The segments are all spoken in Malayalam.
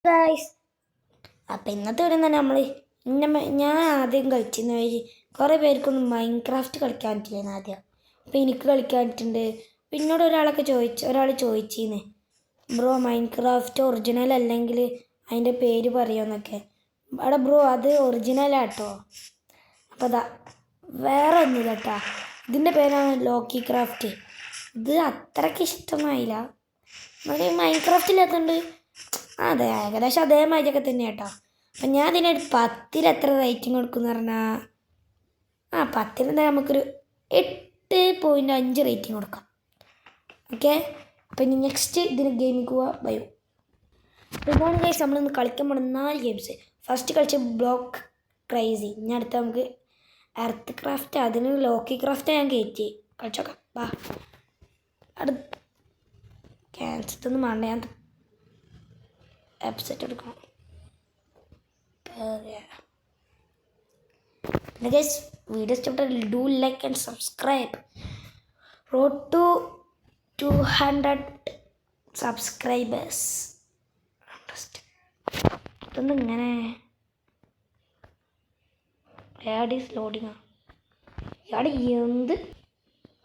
ഗൈസ്, അപ്പം ഇന്നത്തെ വീഡിയോ തന്നെ ഞാൻ ആദ്യം കളിച്ചിരുന്ന കുറേ പേർക്കൊന്നും മൈൻക്രാഫ്റ്റ് കളിക്കാൻ പറ്റില്ലായിരുന്നു ആദ്യം. അപ്പം എനിക്ക് കളിക്കാൻ പറ്റുന്നുണ്ട്. പിന്നോട് ഒരാൾ ചോദിച്ചിരുന്നു, ബ്രോ മൈൻക്രാഫ്റ്റ് ഒറിജിനൽ അല്ലെങ്കിൽ അതിൻ്റെ പേര് പറയുമെന്നൊക്കെ. അവിടെ ബ്രോ അത് ഒറിജിനലാട്ടോ. അപ്പോൾ അതാ വേറെ ഒന്നുമില്ല കേട്ടോ. ഇതിൻ്റെ പേരാണ് ലോക്കി ക്രാഫ്റ്റ്. ഇത് അത്രയ്ക്ക് ഇഷ്ടമായില്ല. മൈൻക്രാഫ്റ്റ് ഇല്ലാത്തതുകൊണ്ട് അതെ ഏകദേശം അതേമാതിരിയൊക്കെ തന്നെ കേട്ടോ. അപ്പം ഞാൻ ഇതിനൊരു 10ൽ എത്ര റേറ്റിംഗ് കൊടുക്കുമെന്ന് പറഞ്ഞാൽ 10ൽ നമുക്കൊരു 8.5 റേറ്റിംഗ് കൊടുക്കാം. ഓക്കെ, അപ്പം ഇനി നെക്സ്റ്റ് ഇതിന് ഗെയിമിൽ പോവുക ബയോ. അപ്പോൾ ഇതാണ് ഗൈസ് നമ്മളിന്ന് കളിക്കാൻ പോകുന്ന 4 ഗെയിംസ്. ഫസ്റ്റ് കളിച്ച ബ്ലോക്ക് ക്രൈസി, ഇനി അടുത്ത നമുക്ക് എർത്ത് ക്രാഫ്റ്റ്, അതിന് ലോക്കി ക്രാഫ്റ്റ് ഞാൻ കയറ്റി കളിച്ചോക്കാം. ബാ അടുത്ത് ക്യാൻസത്തൊന്നും വേണ്ട, ഞാൻ വെബ്സൈറ്റ് എടുക്കണം. ഗൈസ് വീഡിയോ ഇഷ്ടപ്പെട്ടാൽ do like and subscribe. Road to 200 subscribers. ഇതൊന്നും ഇങ്ങനെ ലോഡിങ്ങാ ഇയാടെ എന്ത്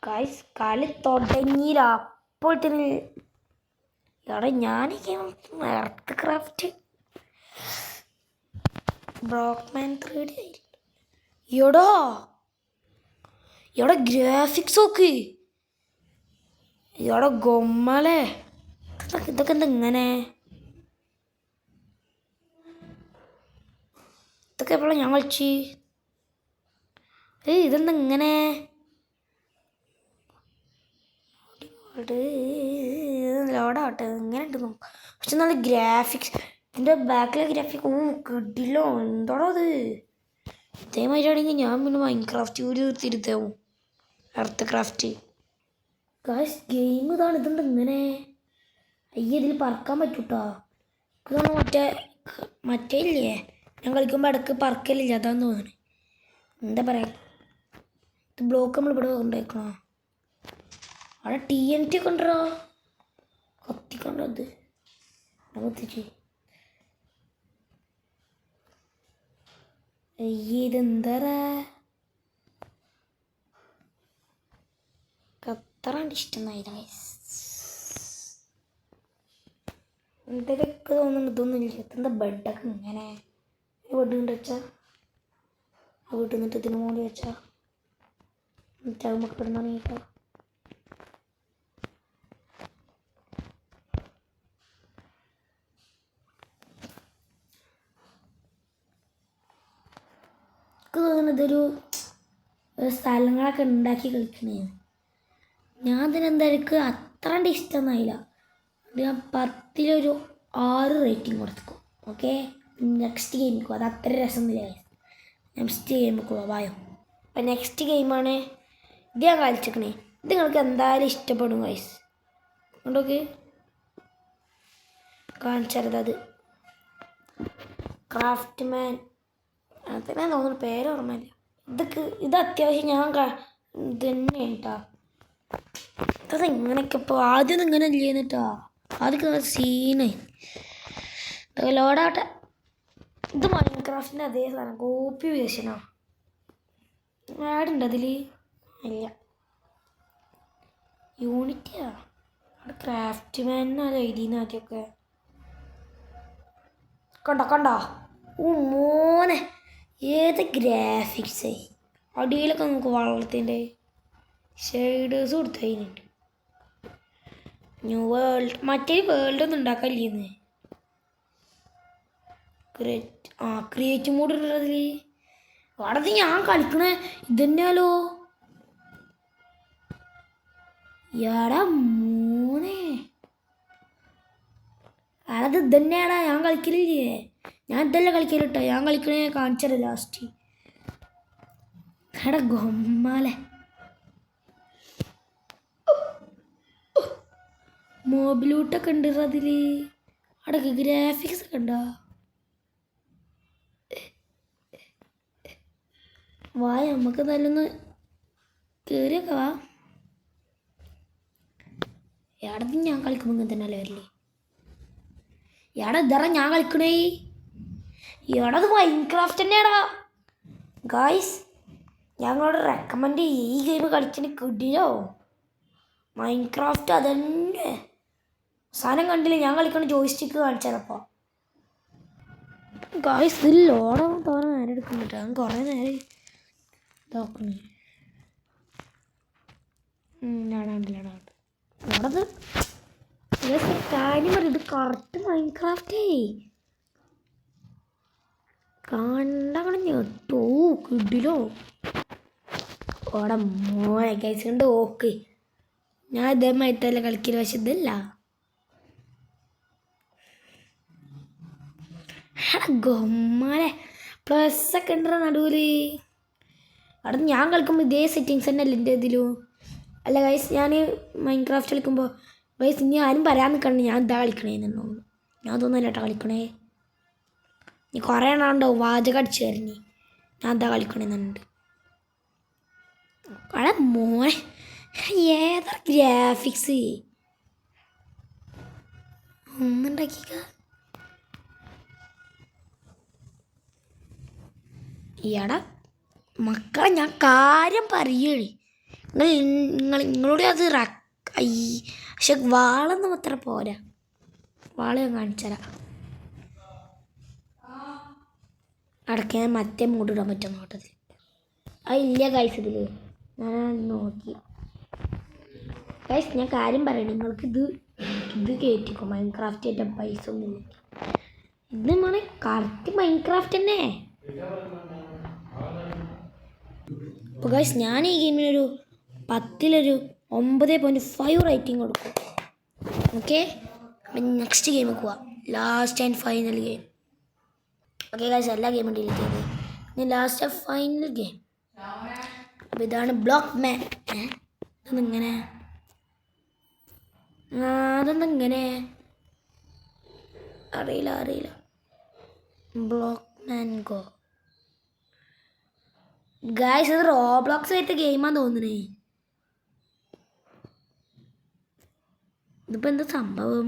ഗൈസ് കളി തുടങ്ങിയില്ല അപ്പോൾ തന്നെ ഇയാടെ ഞാൻ എർത്ത് ക്രാഫ്റ്റ് ബ്രോക്ക്മാൻ 3D ആയില്ല. ഇവിടെ ഗ്രാഫിക്സ് നോക്ക്, ഇവിടെ ഗൊമ്മലേ. ഇതൊക്കെ എന്താ ഇങ്ങനെ? ഇതൊക്കെ എപ്പോഴാണ് ഞാൻ കളിച്ച്? ഇതെന്താ ഇങ്ങനെ? ലോഡാവട്ടെ, ഇങ്ങനെ ഉണ്ട് നോക്കാം. പക്ഷെ നല്ല ഗ്രാഫിക്സ്, ഇതിൻ്റെ ബാക്കിലെ ഗ്രാഫിക് കിട്ടില്ലോ. എന്താണോ അത്? ഇതേമാതിരി ആണെങ്കിൽ ഞാൻ പിന്നെ മൈൻക്രാഫ്റ്റ് ഒരു തിരുത്താവും. എർത്ത് ക്രാഫ്റ്റ് ഗൈസ് ഗെയിം ഇതാണ്. ഇതുണ്ട് ഇങ്ങനെ. ഇതിൽ പറക്കാൻ പറ്റൂട്ടോ. ഇതാണ് മറ്റേ ഇല്ലേ, ഞാൻ കളിക്കുമ്പോൾ ഇടയ്ക്ക് പറക്കലില്ല, അതാന്ന് തോന്നുന്നു. എന്താ പറയുക, ഇത് ബ്ലോക്ക് നമ്മൾ ഇവിടെ കൊണ്ടുപോയിക്കണോ? അവിടെ TNT ഒക്കെ ഉണ്ടോ? കത്തിക്കണ്ടോ? അത് കത്തിച്ച് ഇതെന്താ കത്തറാണ്ട് ഇഷ്ടമായില്ല. എന്തൊക്കെ തോന്നുന്നു. ഇതൊന്നും ഇല്ല. എന്താ ബെഡൊക്കെ ഇങ്ങനെ? ബെഡ് കൊണ്ട് വെച്ചാൽ ആ വീട്ടിൽ നിന്നിട്ട് ഇതിന് മോളി വെച്ചാൽ നമുക്ക് ഇടുന്ന നീട്ടോ. തോന്നുന്നു ഇതൊരു സ്ഥലങ്ങളൊക്കെ ഉണ്ടാക്കി കളിക്കണേ. ഞാൻ ഇതിനെന്തായിരിക്കും അത്രണ്ട് ഇഷ്ടമൊന്നുമായില്ല. ഞാൻ 10ലൊരു 6 റേറ്റിംഗ് കൊടുക്കും. ഓക്കെ, നെക്സ്റ്റ് ഗെയിമിൽ അത് അത്ര രസമൊന്നുമില്ല. നെക്സ്റ്റ് ഗെയിമിൽ വായോ. അപ്പം നെക്സ്റ്റ് ഗെയിമാണ് ഇത്. ഞാൻ കളിച്ചിരിക്കണേ. ഇത് നിങ്ങൾക്ക് എന്തായാലും ഇഷ്ടപ്പെടും ഗൈസ്. കൊണ്ടോക്ക് കാണിച്ചത്. അത് ക്രാഫ്റ്റ് മാൻ അതിനെ തോന്നുന്നു, പേര് ഓർമ്മയില്ല. ഇത് അത്യാവശ്യം ഞാൻ തന്നെ കേട്ടോ. അത് ഇങ്ങനെയൊക്കെ ഇപ്പോൾ ആദ്യം ഇങ്ങനെ ഇല്ലേന്നിട്ടാ. ആദ്യമൊക്കെ സീനായി. ഇതൊക്കെ ലോഡാവട്ടെ. ഇത് മൈൻക്രാഫ്റ്റിൻ്റെ അതേ സാധനം, കോപ്പി വേഷനോ ആടുണ്ട് അതിൽ. ഇല്ല, യൂണിറ്റിയാ. അവിടെ ക്രാഫ്റ്റ് മാനാണ് എഴുതിയെന്ന് ആദ്യമൊക്കെ. കണ്ടോ? മോനെ ഏത് ഗ്രാഫിക്സ്! അടിയിലൊക്കെ നമുക്ക് വള്ളത്തിൻ്റെ ഷെയ്ഡേഴ്സ് കൊടുത്തതിനുണ്ട്. ന്യൂ വേൾഡ്, മറ്റേ വേൾഡ് ഒന്നും ഉണ്ടാക്കാനില്ലെന്ന്. ക്രിയേറ്റ് മോഡ് ഉള്ളതിൽ അവിടെ ഞാൻ കളിക്കണേ ഇതന്നെയാലോ. യാടാ മോനെ, അത് ഇതന്നെയാടാ. ഞാൻ കളിക്കലില്ലേ, ഞാൻ ഇതല്ലേ കളിക്കലിട്ടോ. ഞാൻ കളിക്കണേ കാണിച്ചത് ലാസ്റ്റ്. എടാ ഗൊമ്മാലെ, മോബിലൂട്ടൊക്കെ ഉണ്ട് അതിൽ. അടക്ക ഗ്രാഫിക്സ് ഒക്കെ ഉണ്ടോ? വായ നമുക്ക് നല്ലൊന്ന് കയറിയൊക്കെ വാ. എവിടെ ഞാൻ കളിക്കുമ്പോൾ ഇങ്ങനെ തന്നെ അല്ലേ വരില്ലേ? എടാ ഇതറ ഞാൻ കളിക്കണേ. എടാ ഇത് മൈൻക്രാഫ്റ്റ് തന്നെയാടാ ഗായ്സ്. ഞങ്ങളോട് റെക്കമെൻഡ് ചെയ്യും ഈ ഗെയിം കളിച്ചിട്ട് കിടിലോ. മൈൻക്രാഫ്റ്റ് അതന്നെ സാധനം കണ്ടില്ല. ഞാൻ കളിക്കണ ജോയിസ്റ്റിക്ക് കാണിച്ചാലപ്പോൾ ഗായ്സ് ഇതിൽ ലോഡോ തോന്നെ നേരം എടുക്കുന്നുണ്ട്. ഞാൻ കുറേ നേരം ഇതാക്കണേ. ലോടത് കാര്യം പറയും. ഇത് കറക്റ്റ് മൈൻക്രാഫ്റ്റേ കണ്ടങ്ങനെ ഞെട്ടോ കിടിലോ. ഓടെ മോനെ ഗൈസ് ഉണ്ട്. ഓക്കെ ഞാൻ ഇതേമായിട്ടല്ല കളിക്കല്. പക്ഷെ ഇതല്ല ഗൊമ്മാനെ പ്ലസ്സൊക്കെ ഉണ്ടോ നടുവിൽ. അവിടെ ഞാൻ കളിക്കുമ്പോൾ ഇതേ സെറ്റിങ്സ് തന്നെ അല്ല എൻ്റെ ഇതിലും. അല്ല ഗൈസ് ഞാൻ മൈൻക്രാഫ്റ്റ് കളിക്കുമ്പോൾ ഗൈസ് ഇനി ആരും പറയാൻ നിൽക്കണ്ട ഞാൻ ഇതാ കളിക്കണേന്നു. ഞാൻ തോന്നുന്നില്ല കേട്ടോ കളിക്കണേ. നീ കുറേ എണ്ണമുണ്ടാവും വാചകം അടിച്ചു തരണേ. ഞാൻ ഇതാ കളിക്കണേന്നുണ്ട്. അവിടെ മോനെ ഏതാ ഗ്രാഫിക്സ് ഒന്നുണ്ടാക്കിക്ക. ഈയടാ മക്കളെ ഞാൻ കാര്യം പറയണേ. നിങ്ങളോട് അത് പക്ഷെ വാളൊന്നും അത്ര പോരാ. വാള ഞാൻ കാണിച്ചുതരാം. അടയ്ക്ക് ഞാൻ മറ്റേ മൂടിടാൻ പറ്റും നോട്ടത്തിൽ. ഇല്ല ഗൈസ് ഇതിൽ ഞാൻ നോക്കി. ഗൈസ് ഞാൻ കാര്യം പറയണേ. നിങ്ങൾക്ക് ഇത് കയറ്റിക്കോ മൈൻക്രാഫ്റ്റ് ആയിട്ട് പൈസ ഒന്നുമില്ല. ഇത് മോനെ കറക്റ്റ് മൈൻക്രാഫ്റ്റ് തന്നെ. അപ്പോൾ ഗൈസ് ഞാൻ ഈ ഗെയിമിനൊരു 10 9.5 റേറ്റിംഗ് കൊടുക്കും. ഓക്കെ നെക്സ്റ്റ് ഗെയിം പോവാം. Last and final game. Okay guys എല്ലാ ഗെയിമും ഡിലീറ്റ് ചെയ്ത് ഇനി ലാസ്റ്റ് ആൻഡ് ഫൈനൽ ഗെയിം. അപ്പോൾ ഇതാണ് ബ്ലോക്ക് മാൻ. അതെങ്ങനെ അതെന്തെങ്ങനെ അറിയില്ല. ബ്ലോക്ക് മാൻ ഗോ ഗൈസ് ഇത് റോബ്ലോക്സ് ആയിട്ട് ഗെയിമാന്ന് തോന്നുന്നേ. ഇതിപ്പോൾ എന്താ സംഭവം?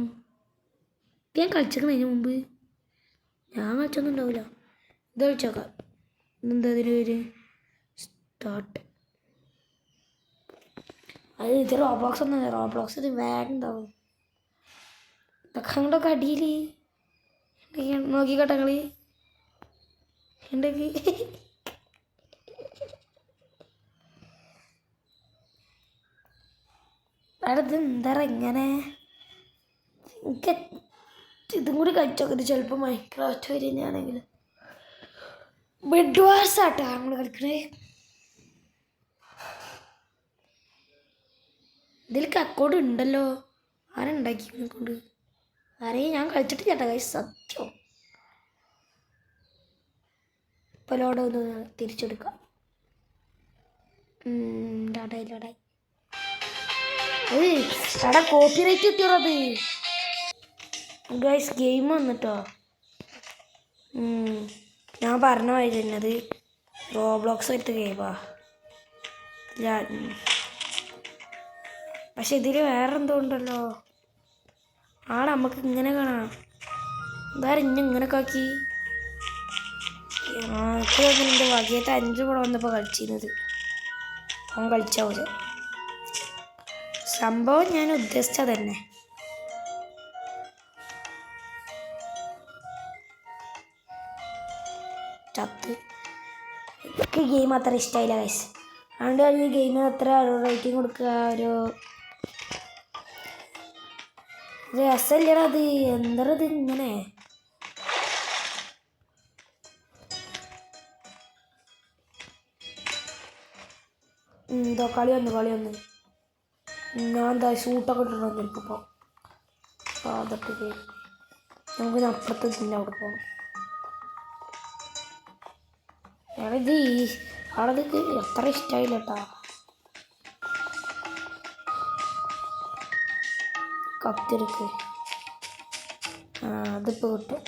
ഞാൻ കളിച്ചേക്കണതിന് മുമ്പ് ഞാൻ കളിച്ചൊന്നും ഉണ്ടാവില്ല. ഇത് കളിച്ചേക്കാം. ഇതെന്താ അതിന് പേര്? സ്റ്റാർട്ട്. അത് ഇത് റോബ്ലോക്സ് ഒന്നുമല്ല. റോബ്ലോക്സ് ഇത് വേഗം ഉണ്ടാവും. ഇതൊക്കെ അങ്ങോട്ടൊക്കെ അടിയിൽ നോക്കിക്കോട്ടെ കളി ഉണ്ടെങ്കിൽ. അടുത്ത് എന്താ ഇങ്ങനെ എനിക്ക് ഇതും കൂടി കളിച്ചോക്കത് ചിലപ്പോൾ മൈൻക്രാഫ്റ്റ് വരെ തന്നെയാണെങ്കിൽ ബെഡ് വാർസ് ആട്ടോ നമ്മൾ കളിക്കണേ. ഇതിലേക്ക് അക്കൗണ്ട് ഉണ്ടല്ലോ. ആരുണ്ടാക്കി കൊണ്ട് ആരെയും ഞാൻ കളിച്ചിട്ടില്ല കേട്ടോ ഗൈസ് സത്യം. ഇപ്പോൾ ലോഡ് ഒന്ന് തിരിച്ചെടുക്കാം. ലോഡായി എടാ കോപ്പിറൈറ്റ് കിട്ടിയത് ഗൈസ് ഗെയിം വന്നിട്ടോ. ഞാൻ പറഞ്ഞ മാതിരി തന്നെ അത് റോബ്ലോക്സ് ആയിട്ട് ഗെയിമാ. പക്ഷെ ഇതിൽ വേറെ എന്തോ ഉണ്ടല്ലോ. നമുക്ക് ഇങ്ങനെ കാണാം. വേറെ ഇങ്ങനെയൊക്കെ ആക്കി. എൻ്റെ വകയായിട്ട് 5 കൂടെ വന്നപ്പോൾ കളിച്ചിരുന്നത് അവൻ കളിച്ചാവൂല. സംഭവം ഞാൻ ഉദ്ദേശിച്ചത് തന്നെ. ചത്ത് എനിക്ക് ഗെയിം അത്ര ഇഷ്ടമായില്ല ഗൈസ്. അതുകൊണ്ട് ഈ ഗെയിമിന് അത്ര റേറ്റിംഗ് കൊടുക്കുക. ഒരു രസമില്ലടാ അത്. എന്തത് ഇങ്ങനെ എന്തോ കളി വന്നു. ഞാൻ എന്താ ഷൂട്ടൊക്കെ ഇട്ടിട്ടുണ്ടോ എനിക്കിപ്പോൾ. അതൊക്കെ നമുക്ക് അപ്പുറത്ത് തന്നെ അവിടെ പോകണം. ഞാനിത് അവിടെ അത്ര ഇഷ്ടമായില്ല കേട്ടോ. കത്തിരിക്ക് അതിപ്പോൾ കിട്ടും.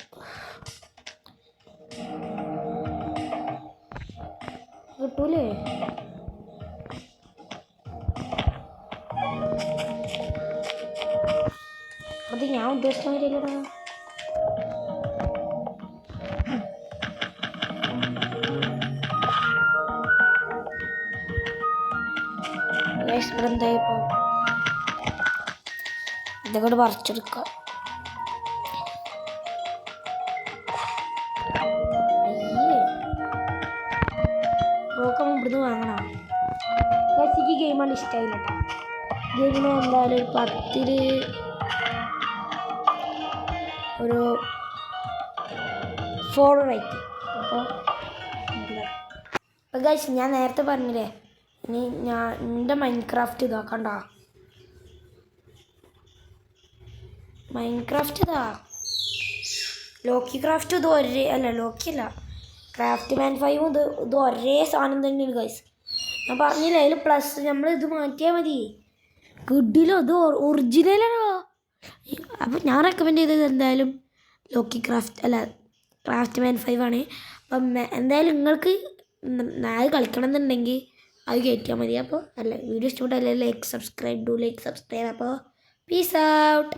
കിട്ടൂലേ? അത് ഞാൻ ഉദ്ദേശിച്ച കാര്യമില്ലടാ. ഇവിടെ എന്തായി ഇപ്പോൾ ഇതൊക്കെ കൂടെ പറിച്ചെടുക്കാം. നോക്കാം ഇവിടുന്ന് വാങ്ങണം. എനിക്ക് ഗെയിമാണ് ഇഷ്ടമായില്ല കേട്ടോ. ഗെയിമിന് എന്തായാലും ഒരു 10 ഒരു 4 റേറ്റ്. അപ്പോൾ ഗൈസ് ഞാൻ നേരത്തെ പറഞ്ഞില്ലേ ഇനി എൻ്റെ മൈൻക്രാഫ്റ്റ് ഇതാക്കണ്ട. മൈൻക്രാഫ്റ്റ് ഇതാ ലോക്കി ക്രാഫ്റ്റ് ഇത് ഒരേ അല്ല ലോക്കിയല്ല ക്രാഫ്റ്റ് മാൻ 5 ഇത് ഒരേ സാധനം തന്നെയാണ് ഗൈസ്. ഞാൻ പറഞ്ഞില്ല അതിൽ പ്ലസ് നമ്മൾ ഇത് മാറ്റിയാൽ മതി. കിഡിലോ ഇത് ഒറിജിനലാണോ. അപ്പോൾ ഞാൻ റെക്കമെൻഡ് ചെയ്തത് എന്തായാലും ലോക്കി ക്രാഫ്റ്റ് അല്ല ക്രാഫ്റ്റ് മാൻ 5 ആണ്. അപ്പം എന്തായാലും നിങ്ങൾക്ക് അത് കളിക്കണം എന്നുണ്ടെങ്കിൽ അത് കയറ്റിയാൽ മതി. അപ്പോൾ അല്ല വീഡിയോ ഇഷ്ടപ്പെട്ടല്ലേ ലൈക്ക് സബ്സ്ക്രൈബ്. അപ്പോൾ പീസ് ഔട്ട്.